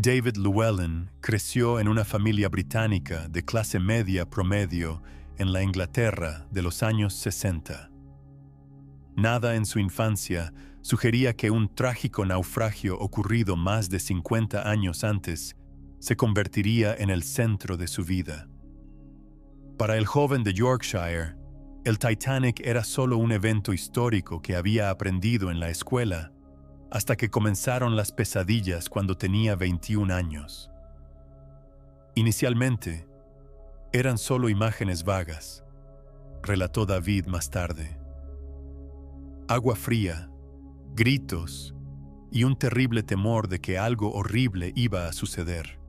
David Llewellyn creció en una familia británica de clase media promedio en la Inglaterra de los años 60. Nada en su infancia sugería que un trágico naufragio ocurrido más de 50 años antes se convertiría en el centro de su vida. Para el joven de Yorkshire, el Titanic era solo un evento histórico que había aprendido en la escuela, hasta que comenzaron las pesadillas cuando tenía 21 años. Inicialmente, eran solo imágenes vagas, relató David más tarde. Agua fría, gritos y un terrible temor de que algo horrible iba a suceder.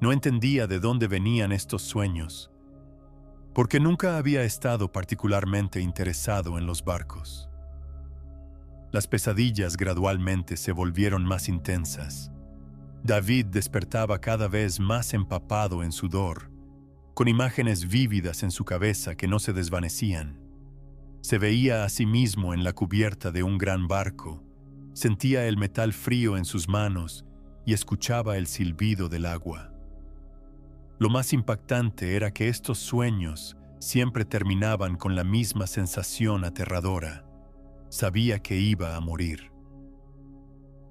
No entendía de dónde venían estos sueños, porque nunca había estado particularmente interesado en los barcos. Las pesadillas gradualmente se volvieron más intensas. David despertaba cada vez más empapado en sudor, con imágenes vívidas en su cabeza que no se desvanecían. Se veía a sí mismo en la cubierta de un gran barco, sentía el metal frío en sus manos y escuchaba el silbido del agua. Lo más impactante era que estos sueños siempre terminaban con la misma sensación aterradora. Sabía que iba a morir.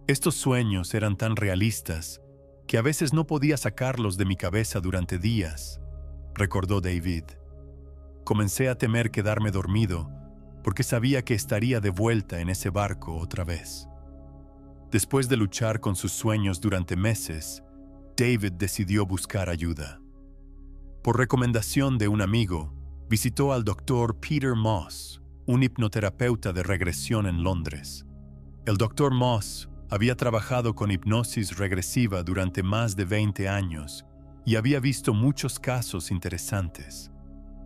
Estos sueños eran tan realistas que a veces no podía sacarlos de mi cabeza durante días, recordó David. Comencé a temer quedarme dormido porque sabía que estaría de vuelta en ese barco otra vez. Después de luchar con sus sueños durante meses, David decidió buscar ayuda. Por recomendación de un amigo, visitó al Dr. Peter Moss, un hipnoterapeuta de regresión en Londres. El Dr. Moss había trabajado con hipnosis regresiva durante más de 20 años y había visto muchos casos interesantes.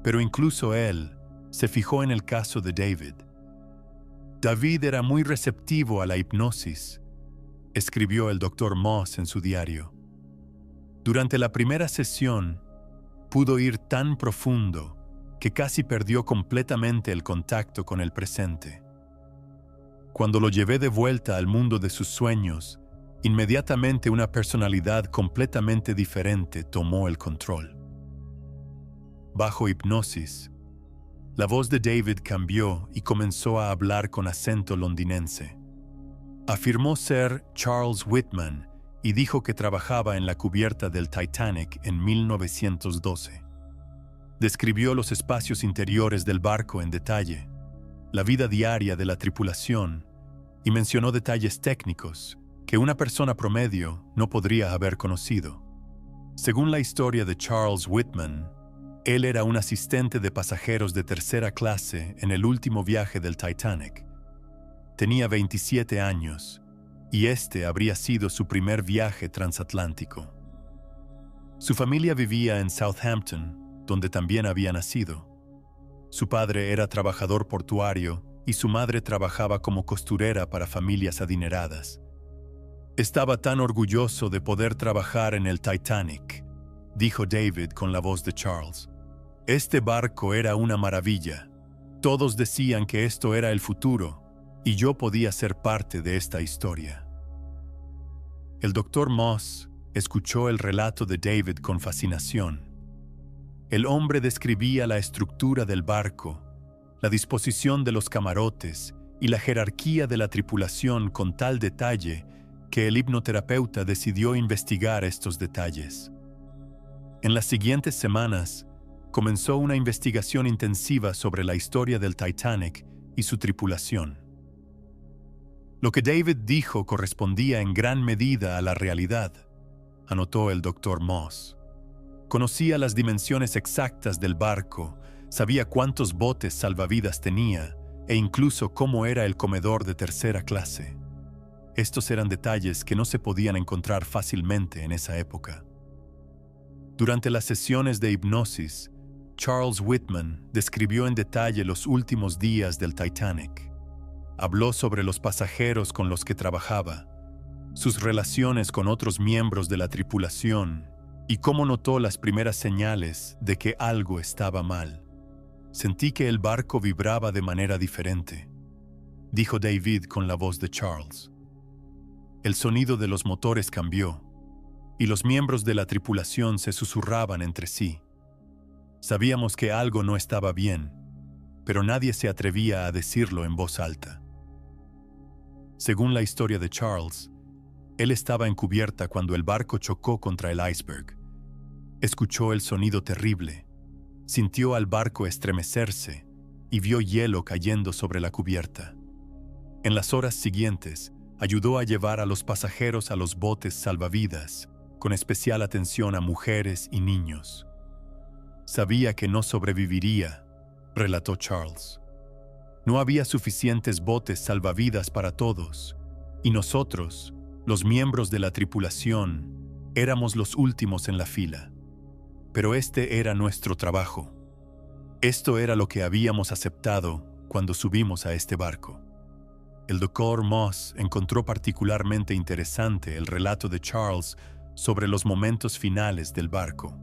Pero incluso él se fijó en el caso de David. David era muy receptivo a la hipnosis, escribió el Dr. Moss en su diario. Durante la primera sesión, pudo ir tan profundo que casi perdió completamente el contacto con el presente. Cuando lo llevé de vuelta al mundo de sus sueños, inmediatamente una personalidad completamente diferente tomó el control. Bajo hipnosis, la voz de David cambió y comenzó a hablar con acento londinense. Afirmó ser Charles Whitman y dijo que trabajaba en la cubierta del Titanic en 1912. Describió los espacios interiores del barco en detalle, la vida diaria de la tripulación y mencionó detalles técnicos que una persona promedio no podría haber conocido. Según la historia de Charles Whitman, él era un asistente de pasajeros de tercera clase en el último viaje del Titanic. Tenía 27 años y este habría sido su primer viaje transatlántico. Su familia vivía en Southampton, donde también había nacido. Su padre era trabajador portuario y su madre trabajaba como costurera para familias adineradas. Estaba tan orgulloso de poder trabajar en el Titanic, dijo David con la voz de Charles. Este barco era una maravilla. Todos decían que esto era el futuro y yo podía ser parte de esta historia. El Dr. Moss escuchó el relato de David con fascinación. El hombre describía la estructura del barco, la disposición de los camarotes y la jerarquía de la tripulación con tal detalle que el hipnoterapeuta decidió investigar estos detalles. En las siguientes semanas, comenzó una investigación intensiva sobre la historia del Titanic y su tripulación. Lo que David dijo correspondía en gran medida a la realidad, anotó el Dr. Moss. Conocía las dimensiones exactas del barco, sabía cuántos botes salvavidas tenía e incluso cómo era el comedor de tercera clase. Estos eran detalles que no se podían encontrar fácilmente en esa época. Durante las sesiones de hipnosis, Charles Whitman describió en detalle los últimos días del Titanic. Habló sobre los pasajeros con los que trabajaba, sus relaciones con otros miembros de la tripulación y cómo notó las primeras señales de que algo estaba mal. Sentí que el barco vibraba de manera diferente, dijo David con la voz de Charles. El sonido de los motores cambió y los miembros de la tripulación se susurraban entre sí. Sabíamos que algo no estaba bien, pero nadie se atrevía a decirlo en voz alta. Según la historia de Charles, él estaba en cubierta cuando el barco chocó contra el iceberg. Escuchó el sonido terrible, sintió al barco estremecerse y vio hielo cayendo sobre la cubierta. En las horas siguientes, ayudó a llevar a los pasajeros a los botes salvavidas, con especial atención a mujeres y niños. Sabía que no sobreviviría, relató Charles. No había suficientes botes salvavidas para todos, y nosotros, los miembros de la tripulación, éramos los últimos en la fila. Pero este era nuestro trabajo. Esto era lo que habíamos aceptado cuando subimos a este barco. El Dr. Moss encontró particularmente interesante el relato de Charles sobre los momentos finales del barco.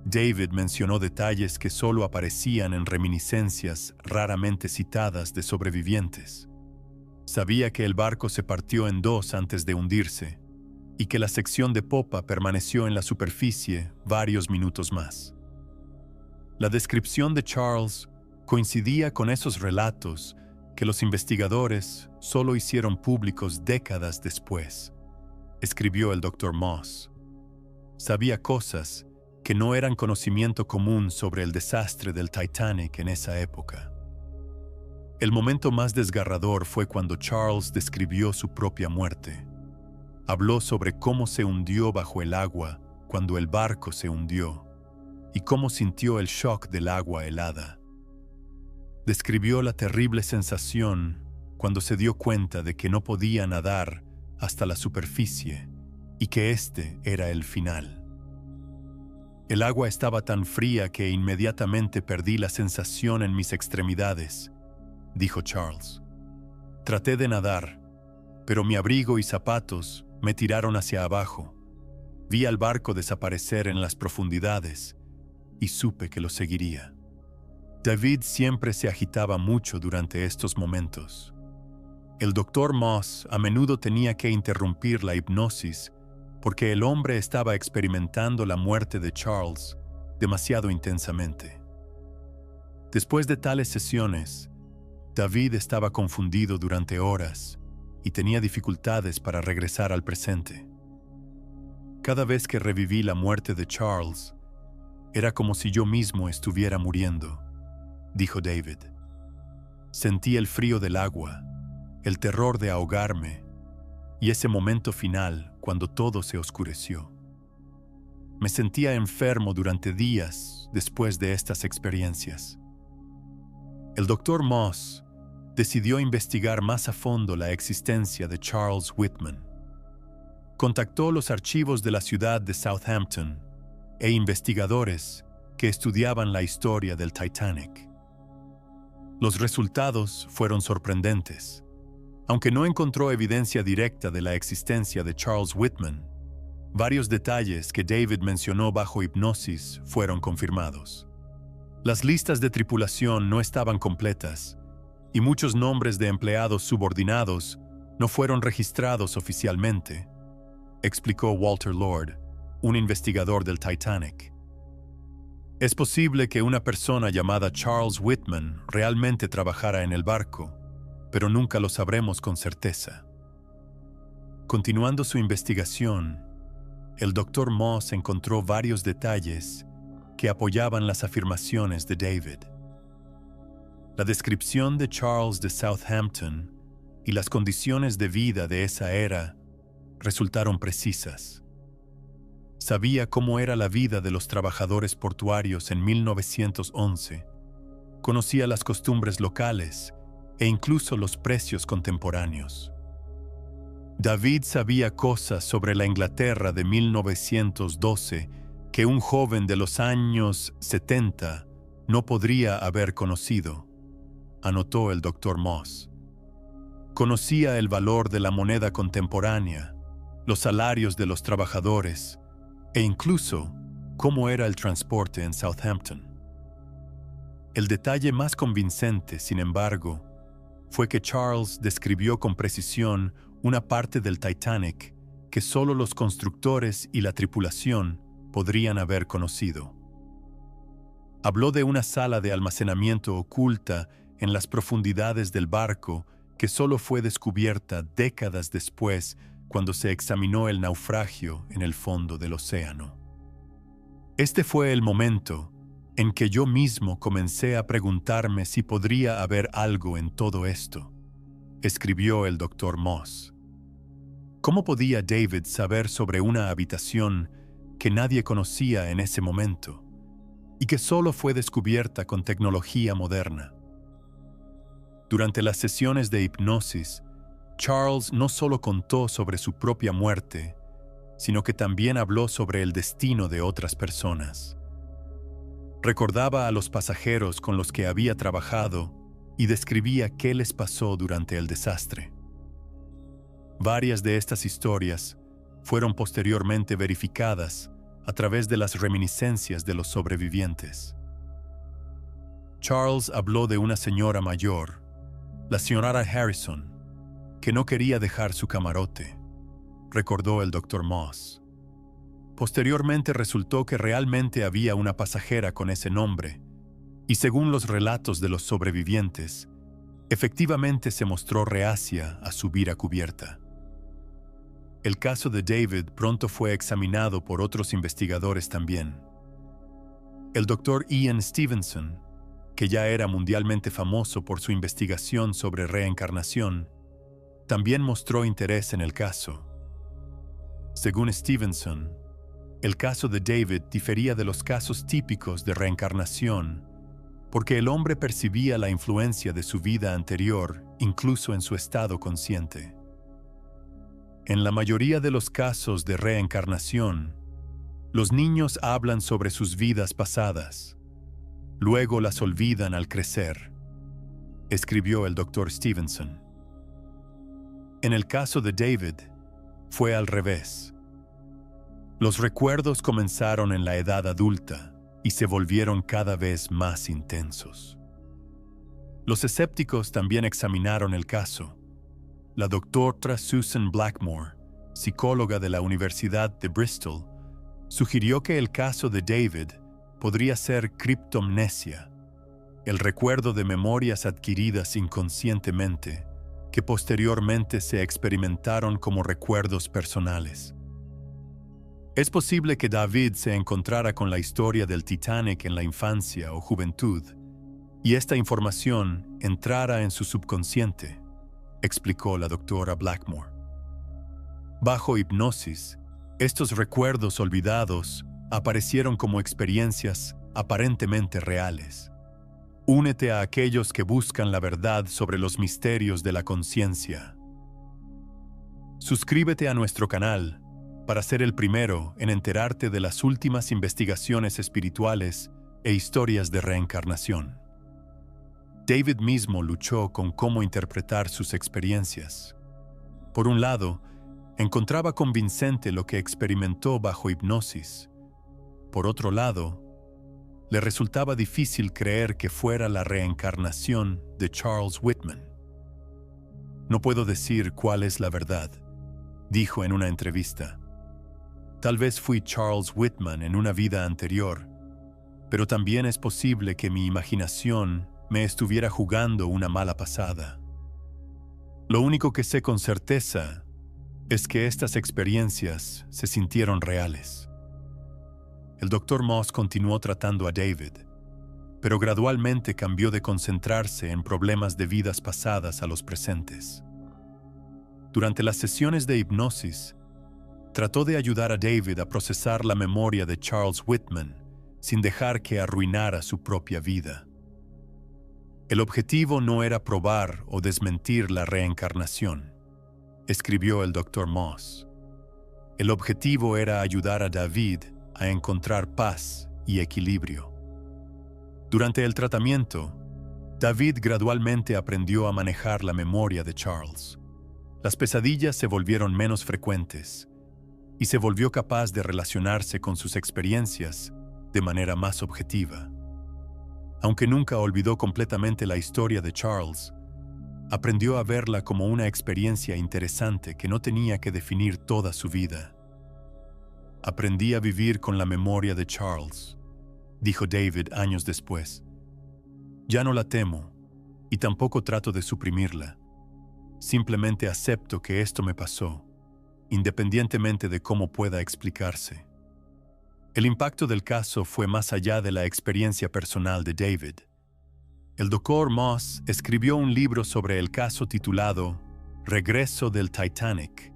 David mencionó detalles que solo aparecían en reminiscencias raramente citadas de sobrevivientes. Sabía que el barco se partió en dos antes de hundirse y que la sección de popa permaneció en la superficie varios minutos más. La descripción de Charles coincidía con esos relatos que los investigadores solo hicieron públicos décadas después, escribió el Dr. Moss. Sabía cosas que no eran conocimiento común sobre el desastre del Titanic en esa época. El momento más desgarrador fue cuando Charles describió su propia muerte. Habló sobre cómo se hundió bajo el agua cuando el barco se hundió y cómo sintió el shock del agua helada. Describió la terrible sensación cuando se dio cuenta de que no podía nadar hasta la superficie y que este era el final. El agua estaba tan fría que inmediatamente perdí la sensación en mis extremidades, dijo Charles. Traté de nadar, pero mi abrigo y zapatos me tiraron hacia abajo. Vi al barco desaparecer en las profundidades y supe que lo seguiría. David siempre se agitaba mucho durante estos momentos. El Dr. Moss a menudo tenía que interrumpir la hipnosis porque el hombre estaba experimentando la muerte de Charles demasiado intensamente. Después de tales sesiones, David estaba confundido durante horas y tenía dificultades para regresar al presente. Cada vez que reviví la muerte de Charles, era como si yo mismo estuviera muriendo, dijo David. Sentí el frío del agua, el terror de ahogarme y ese momento final cuando todo se oscureció. Me sentía enfermo durante días después de estas experiencias. El Dr. Moss decidió investigar más a fondo la existencia de Charles Whitman. Contactó los archivos de la ciudad de Southampton e investigadores que estudiaban la historia del Titanic. Los resultados fueron sorprendentes. Aunque no encontró evidencia directa de la existencia de Charles Whitman, varios detalles que David mencionó bajo hipnosis fueron confirmados. Las listas de tripulación no estaban completas y muchos nombres de empleados subordinados no fueron registrados oficialmente, explicó Walter Lord, un investigador del Titanic. Es posible que una persona llamada Charles Whitman realmente trabajara en el barco, pero nunca lo sabremos con certeza. Continuando su investigación, el Dr. Moss encontró varios detalles que apoyaban las afirmaciones de David. La descripción de Charles de Southampton y las condiciones de vida de esa era resultaron precisas. Sabía cómo era la vida de los trabajadores portuarios en 1911, conocía las costumbres locales e incluso los precios contemporáneos. David sabía cosas sobre la Inglaterra de 1912 que un joven de los años 70 no podría haber conocido, anotó el Dr. Moss. Conocía el valor de la moneda contemporánea, los salarios de los trabajadores e incluso cómo era el transporte en Southampton. El detalle más convincente, sin embargo, fue que Charles describió con precisión una parte del Titanic que solo los constructores y la tripulación podrían haber conocido. Habló de una sala de almacenamiento oculta en las profundidades del barco que solo fue descubierta décadas después cuando se examinó el naufragio en el fondo del océano. Este fue el momento en que yo mismo comencé a preguntarme si podría haber algo en todo esto, escribió el Dr. Moss. ¿Cómo podía David saber sobre una habitación que nadie conocía en ese momento y que solo fue descubierta con tecnología moderna? Durante las sesiones de hipnosis, Charles no solo contó sobre su propia muerte, sino que también habló sobre el destino de otras personas. Recordaba a los pasajeros con los que había trabajado y describía qué les pasó durante el desastre. Varias de estas historias fueron posteriormente verificadas a través de las reminiscencias de los sobrevivientes. Charles habló de una señora mayor, la señora Harrison, que no quería dejar su camarote, recordó el Dr. Moss. Posteriormente resultó que realmente había una pasajera con ese nombre, y según los relatos de los sobrevivientes, efectivamente se mostró reacia a subir a cubierta. El caso de David pronto fue examinado por otros investigadores también. El Dr. Ian Stevenson, que ya era mundialmente famoso por su investigación sobre reencarnación, también mostró interés en el caso. Según Stevenson, el caso de David difería de los casos típicos de reencarnación porque el hombre percibía la influencia de su vida anterior incluso en su estado consciente. En la mayoría de los casos de reencarnación, los niños hablan sobre sus vidas pasadas. Luego las olvidan al crecer, escribió el Dr. Stevenson. En el caso de David, fue al revés. Los recuerdos comenzaron en la edad adulta y se volvieron cada vez más intensos. Los escépticos también examinaron el caso. La doctora Susan Blackmore, psicóloga de la Universidad de Bristol, sugirió que el caso de David podría ser criptomnesia, el recuerdo de memorias adquiridas inconscientemente que posteriormente se experimentaron como recuerdos personales. Es posible que David se encontrara con la historia del Titanic en la infancia o juventud, y esta información entrara en su subconsciente, explicó la doctora Blackmore. Bajo hipnosis, estos recuerdos olvidados aparecieron como experiencias aparentemente reales. Únete a aquellos que buscan la verdad sobre los misterios de la conciencia. Suscríbete a nuestro canal para ser el primero en enterarte de las últimas investigaciones espirituales e historias de reencarnación. David mismo luchó con cómo interpretar sus experiencias. Por un lado, encontraba convincente lo que experimentó bajo hipnosis. Por otro lado, le resultaba difícil creer que fuera la reencarnación de Charles Whitman. No puedo decir cuál es la verdad, dijo en una entrevista. Tal vez fui Charles Whitman en una vida anterior, pero también es posible que mi imaginación me estuviera jugando una mala pasada. Lo único que sé con certeza es que estas experiencias se sintieron reales. El Dr. Moss continuó tratando a David, pero gradualmente cambió de concentrarse en problemas de vidas pasadas a los presentes. Durante las sesiones de hipnosis, trató de ayudar a David a procesar la memoria de Charles Whitman sin dejar que arruinara su propia vida. El objetivo no era probar o desmentir la reencarnación, escribió el Dr. Moss. El objetivo era ayudar a David a encontrar paz y equilibrio. Durante el tratamiento, David gradualmente aprendió a manejar la memoria de Charles. Las pesadillas se volvieron menos frecuentes y se volvió capaz de relacionarse con sus experiencias de manera más objetiva. Aunque nunca olvidó completamente la historia de Charles, aprendió a verla como una experiencia interesante que no tenía que definir toda su vida. Aprendí a vivir con la memoria de Charles, dijo David años después. Ya no la temo, y tampoco trato de suprimirla. Simplemente acepto que esto me pasó, independientemente de cómo pueda explicarse. El impacto del caso fue más allá de la experiencia personal de David. El Dr. Moss escribió un libro sobre el caso titulado Regreso del Titanic,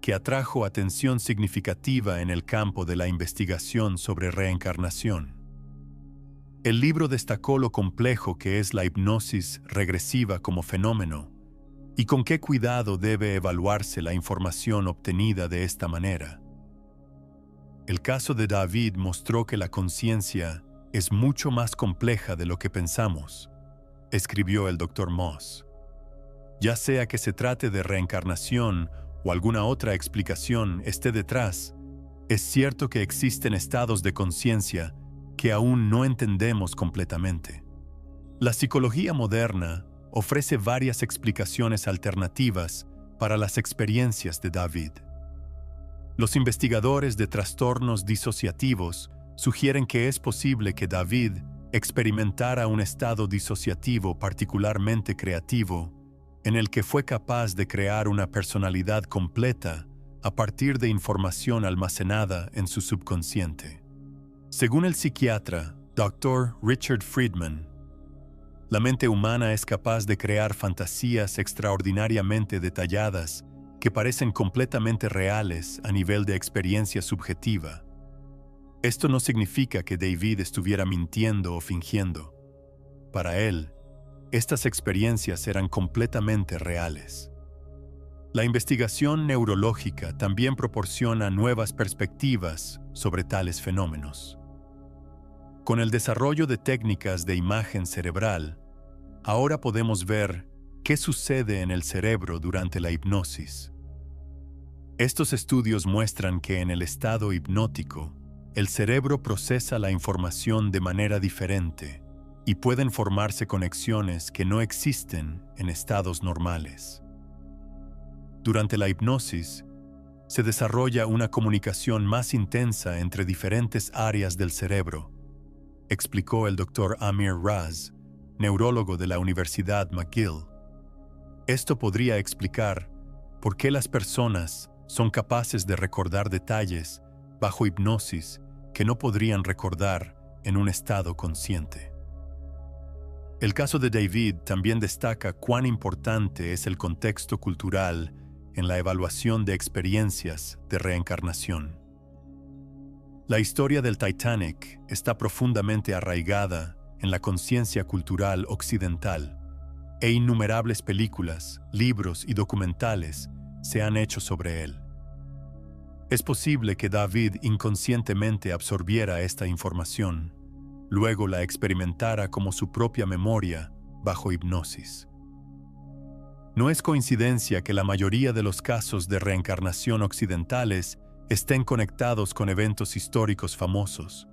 que atrajo atención significativa en el campo de la investigación sobre reencarnación. El libro destacó lo complejo que es la hipnosis regresiva como fenómeno y con qué cuidado debe evaluarse la información obtenida de esta manera. El caso de David mostró que la conciencia es mucho más compleja de lo que pensamos, escribió el Dr. Moss. Ya sea que se trate de reencarnación o alguna otra explicación esté detrás, es cierto que existen estados de conciencia que aún no entendemos completamente. La psicología moderna ofrece varias explicaciones alternativas para las experiencias de David. Los investigadores de trastornos disociativos sugieren que es posible que David experimentara un estado disociativo particularmente creativo, en el que fue capaz de crear una personalidad completa a partir de información almacenada en su subconsciente. Según el psiquiatra Dr. Richard Friedman, la mente humana es capaz de crear fantasías extraordinariamente detalladas que parecen completamente reales a nivel de experiencia subjetiva. Esto no significa que David estuviera mintiendo o fingiendo. Para él, estas experiencias eran completamente reales. La investigación neurológica también proporciona nuevas perspectivas sobre tales fenómenos. Con el desarrollo de técnicas de imagen cerebral, ahora podemos ver qué sucede en el cerebro durante la hipnosis. Estos estudios muestran que en el estado hipnótico, el cerebro procesa la información de manera diferente y pueden formarse conexiones que no existen en estados normales. Durante la hipnosis, se desarrolla una comunicación más intensa entre diferentes áreas del cerebro, explicó el Dr. Amir Raz, neurólogo de la Universidad McGill. Esto podría explicar por qué las personas son capaces de recordar detalles bajo hipnosis que no podrían recordar en un estado consciente. El caso de David también destaca cuán importante es el contexto cultural en la evaluación de experiencias de reencarnación. La historia del Titanic está profundamente arraigada en la conciencia cultural occidental, e innumerables películas, libros y documentales se han hecho sobre él. Es posible que David inconscientemente absorbiera esta información, luego la experimentara como su propia memoria bajo hipnosis. No es coincidencia que la mayoría de los casos de reencarnación occidentales estén conectados con eventos históricos famosos,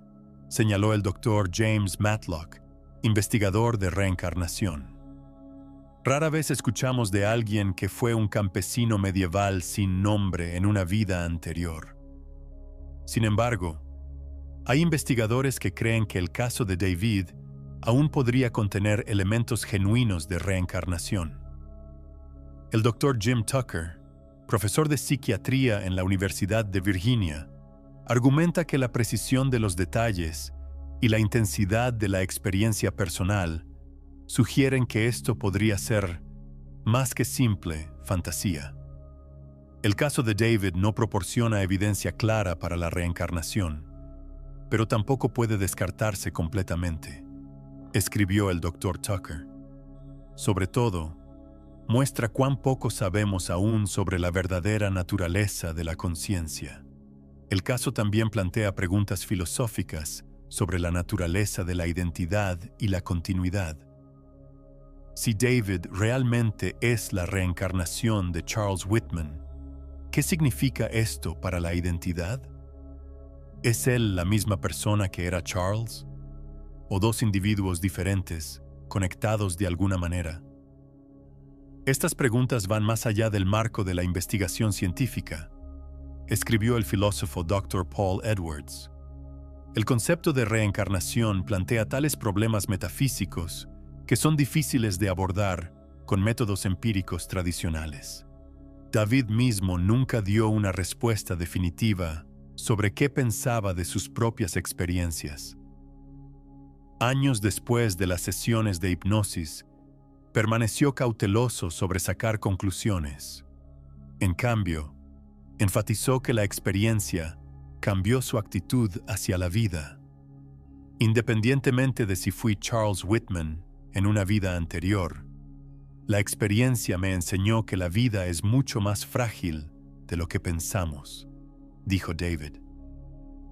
señaló el Dr. James Matlock, investigador de reencarnación. Rara vez escuchamos de alguien que fue un campesino medieval sin nombre en una vida anterior. Sin embargo, hay investigadores que creen que el caso de David aún podría contener elementos genuinos de reencarnación. El Dr. Jim Tucker, profesor de psiquiatría en la Universidad de Virginia, argumenta que la precisión de los detalles y la intensidad de la experiencia personal sugieren que esto podría ser más que simple fantasía. El caso de David no proporciona evidencia clara para la reencarnación, pero tampoco puede descartarse completamente, escribió el Dr. Tucker. Sobre todo, muestra cuán poco sabemos aún sobre la verdadera naturaleza de la conciencia. El caso también plantea preguntas filosóficas sobre la naturaleza de la identidad y la continuidad. Si David realmente es la reencarnación de Charles Whitman, ¿qué significa esto para la identidad? ¿Es él la misma persona que era Charles? ¿O dos individuos diferentes, conectados de alguna manera? Estas preguntas van más allá del marco de la investigación científica, escribió el filósofo Dr. Paul Edwards. El concepto de reencarnación plantea tales problemas metafísicos que son difíciles de abordar con métodos empíricos tradicionales. David mismo nunca dio una respuesta definitiva sobre qué pensaba de sus propias experiencias. Años después de las sesiones de hipnosis, permaneció cauteloso sobre sacar conclusiones. En cambio, enfatizó que la experiencia cambió su actitud hacia la vida. Independientemente de si fui Charles Whitman en una vida anterior, la experiencia me enseñó que la vida es mucho más frágil de lo que pensamos, dijo David.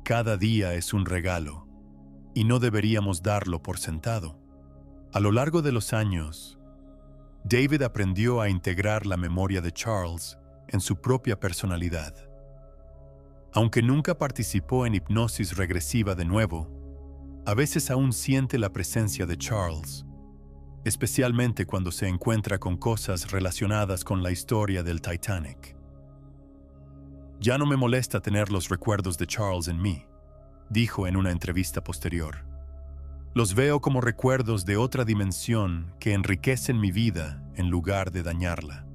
Cada día es un regalo, y no deberíamos darlo por sentado. A lo largo de los años, David aprendió a integrar la memoria de Charles en su propia personalidad. Aunque nunca participó en hipnosis regresiva de nuevo, a veces aún siente la presencia de Charles, especialmente cuando se encuentra con cosas relacionadas con la historia del Titanic. Ya no me molesta tener los recuerdos de Charles en mí, dijo en una entrevista posterior. Los veo como recuerdos de otra dimensión que enriquecen mi vida en lugar de dañarla.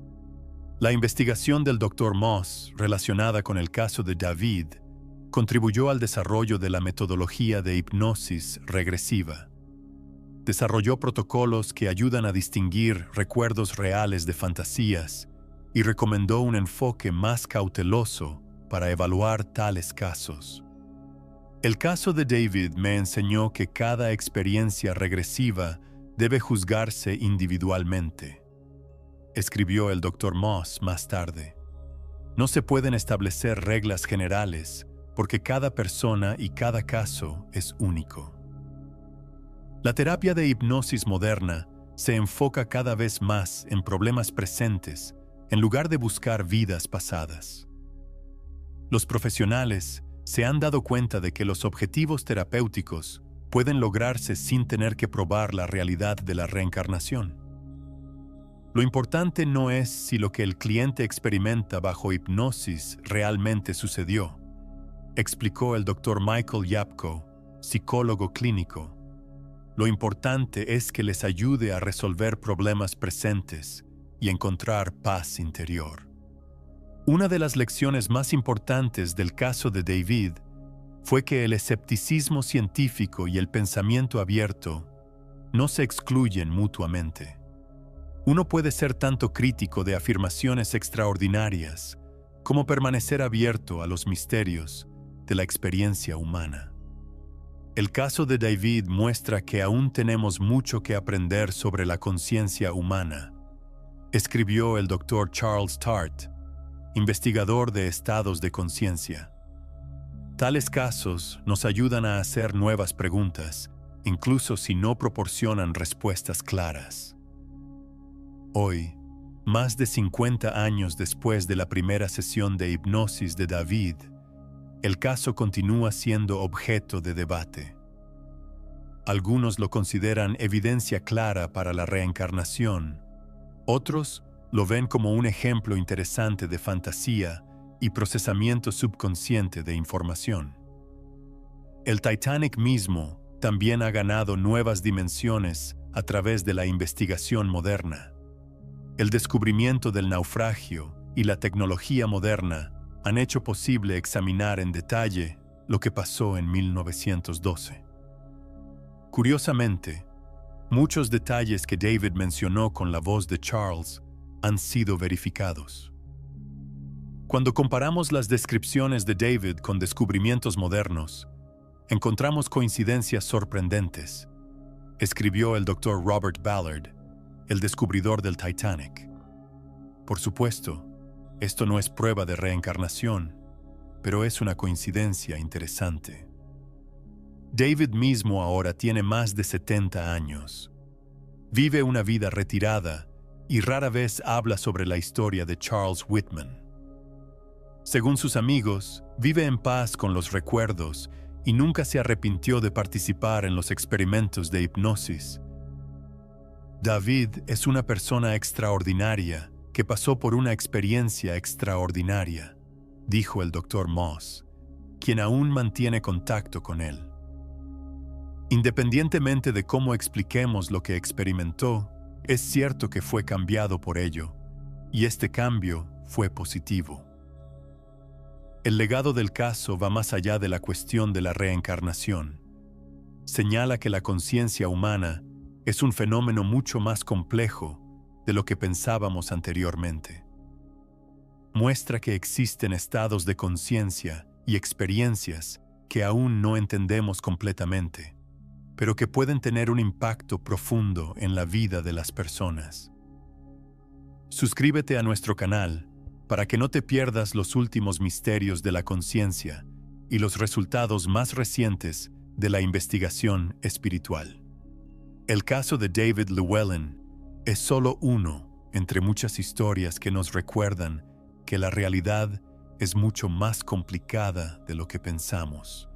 La investigación del Dr. Moss relacionada con el caso de David contribuyó al desarrollo de la metodología de hipnosis regresiva. Desarrolló protocolos que ayudan a distinguir recuerdos reales de fantasías y recomendó un enfoque más cauteloso para evaluar tales casos. El caso de David me enseñó que cada experiencia regresiva debe juzgarse individualmente, escribió el Dr. Moss más tarde. No se pueden establecer reglas generales porque cada persona y cada caso es único. La terapia de hipnosis moderna se enfoca cada vez más en problemas presentes en lugar de buscar vidas pasadas. Los profesionales se han dado cuenta de que los objetivos terapéuticos pueden lograrse sin tener que probar la realidad de la reencarnación. Lo importante no es si lo que el cliente experimenta bajo hipnosis realmente sucedió, explicó el Dr. Michael Yapko, psicólogo clínico. Lo importante es que les ayude a resolver problemas presentes y encontrar paz interior. Una de las lecciones más importantes del caso de David fue que el escepticismo científico y el pensamiento abierto no se excluyen mutuamente. Uno puede ser tanto crítico de afirmaciones extraordinarias como permanecer abierto a los misterios de la experiencia humana. El caso de David muestra que aún tenemos mucho que aprender sobre la conciencia humana, escribió el Dr. Charles Tart, investigador de estados de conciencia. Tales casos nos ayudan a hacer nuevas preguntas, incluso si no proporcionan respuestas claras. Hoy, más de 50 años después de la primera sesión de hipnosis de David, el caso continúa siendo objeto de debate. Algunos lo consideran evidencia clara para la reencarnación, otros lo ven como un ejemplo interesante de fantasía y procesamiento subconsciente de información. El Titanic mismo también ha ganado nuevas dimensiones a través de la investigación moderna. El descubrimiento del naufragio y la tecnología moderna han hecho posible examinar en detalle lo que pasó en 1912. Curiosamente, muchos detalles que David mencionó con la voz de Charles han sido verificados. Cuando comparamos las descripciones de David con descubrimientos modernos, encontramos coincidencias sorprendentes, escribió el Dr. Robert Ballard, el descubridor del Titanic. Por supuesto, esto no es prueba de reencarnación, pero es una coincidencia interesante. David mismo ahora tiene más de 70 años. Vive una vida retirada y rara vez habla sobre la historia de Charles Whitman. Según sus amigos, vive en paz con los recuerdos y nunca se arrepintió de participar en los experimentos de hipnosis. David es una persona extraordinaria que pasó por una experiencia extraordinaria, dijo el Dr. Moss, quien aún mantiene contacto con él. Independientemente de cómo expliquemos lo que experimentó, es cierto que fue cambiado por ello, y este cambio fue positivo. El legado del caso va más allá de la cuestión de la reencarnación. Señala que la conciencia humana es un fenómeno mucho más complejo de lo que pensábamos anteriormente. Muestra que existen estados de conciencia y experiencias que aún no entendemos completamente, pero que pueden tener un impacto profundo en la vida de las personas. Suscríbete a nuestro canal para que no te pierdas los últimos misterios de la conciencia y los resultados más recientes de la investigación espiritual. El caso de David Llewellyn es solo uno entre muchas historias que nos recuerdan que la realidad es mucho más complicada de lo que pensamos.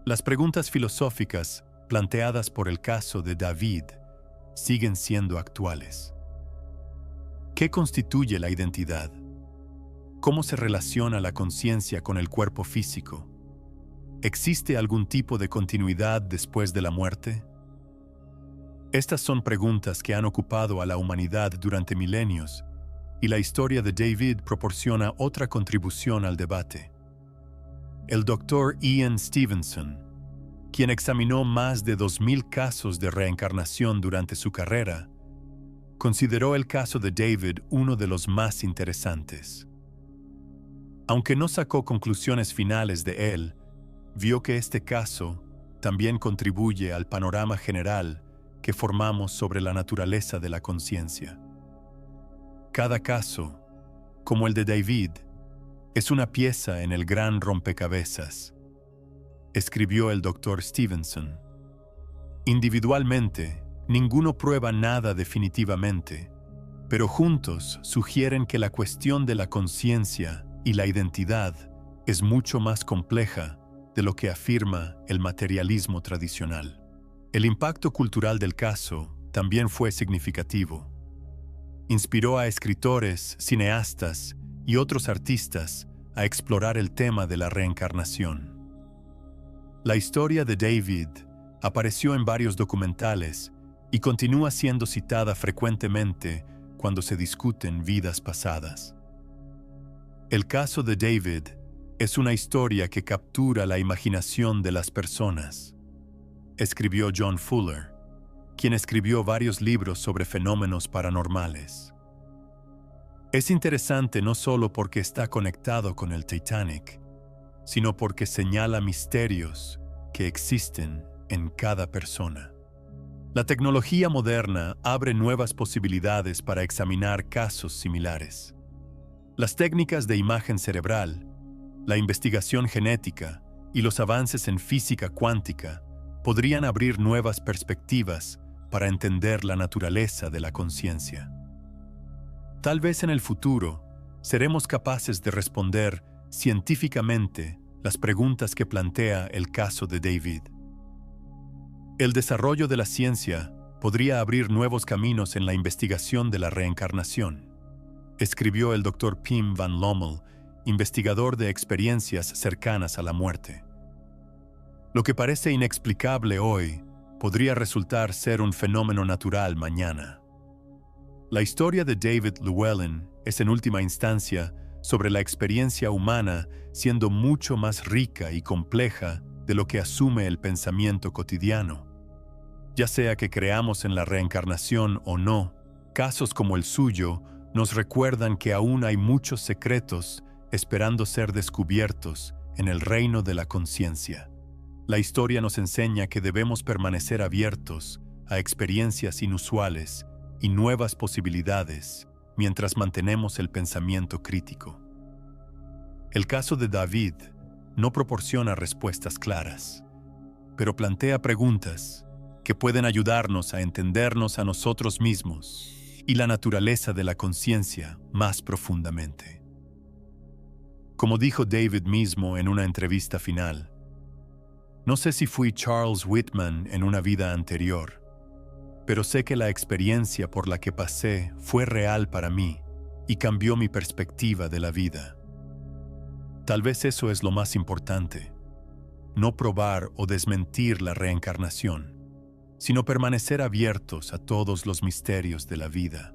Las preguntas filosóficas planteadas por el caso de David siguen siendo actuales. ¿Qué constituye la identidad? ¿Cómo se relaciona la conciencia con el cuerpo físico? ¿Existe algún tipo de continuidad después de la muerte? Estas son preguntas que han ocupado a la humanidad durante milenios, y la historia de David proporciona otra contribución al debate. El Dr. Ian Stevenson, quien examinó más de 2000 casos de reencarnación durante su carrera, consideró el caso de David uno de los más interesantes. Aunque no sacó conclusiones finales de él, vio que este caso también contribuye al panorama general que formamos sobre la naturaleza de la conciencia. Cada caso, como el de David, es una pieza en el gran rompecabezas, escribió el Dr. Stevenson. Individualmente, ninguno prueba nada definitivamente, pero juntos sugieren que la cuestión de la conciencia y la identidad es mucho más compleja de lo que afirma el materialismo tradicional. El impacto cultural del caso también fue significativo. Inspiró a escritores, cineastas y otros artistas a explorar el tema de la reencarnación. La historia de David apareció en varios documentales y continúa siendo citada frecuentemente cuando se discuten vidas pasadas. El caso de David es una historia que captura la imaginación de las personas, escribió John Fuller, quien escribió varios libros sobre fenómenos paranormales. Es interesante no solo porque está conectado con el Titanic, sino porque señala misterios que existen en cada persona. La tecnología moderna abre nuevas posibilidades para examinar casos similares. Las técnicas de imagen cerebral, la investigación genética y los avances en física cuántica podrían abrir nuevas perspectivas para entender la naturaleza de la conciencia. Tal vez en el futuro seremos capaces de responder científicamente las preguntas que plantea el caso de David. El desarrollo de la ciencia podría abrir nuevos caminos en la investigación de la reencarnación, escribió el Dr. Pim van Lommel, investigador de experiencias cercanas a la muerte. Lo que parece inexplicable hoy podría resultar ser un fenómeno natural mañana. La historia de David Llewellyn es en última instancia sobre la experiencia humana siendo mucho más rica y compleja de lo que asume el pensamiento cotidiano. Ya sea que creamos en la reencarnación o no, casos como el suyo nos recuerdan que aún hay muchos secretos esperando ser descubiertos en el reino de la conciencia. La historia nos enseña que debemos permanecer abiertos a experiencias inusuales y nuevas posibilidades mientras mantenemos el pensamiento crítico. El caso de David no proporciona respuestas claras, pero plantea preguntas que pueden ayudarnos a entendernos a nosotros mismos y la naturaleza de la conciencia más profundamente. Como dijo David mismo en una entrevista final, no sé si fui Charles Whitman en una vida anterior, pero sé que la experiencia por la que pasé fue real para mí y cambió mi perspectiva de la vida. Tal vez eso es lo más importante, no probar o desmentir la reencarnación, sino permanecer abiertos a todos los misterios de la vida.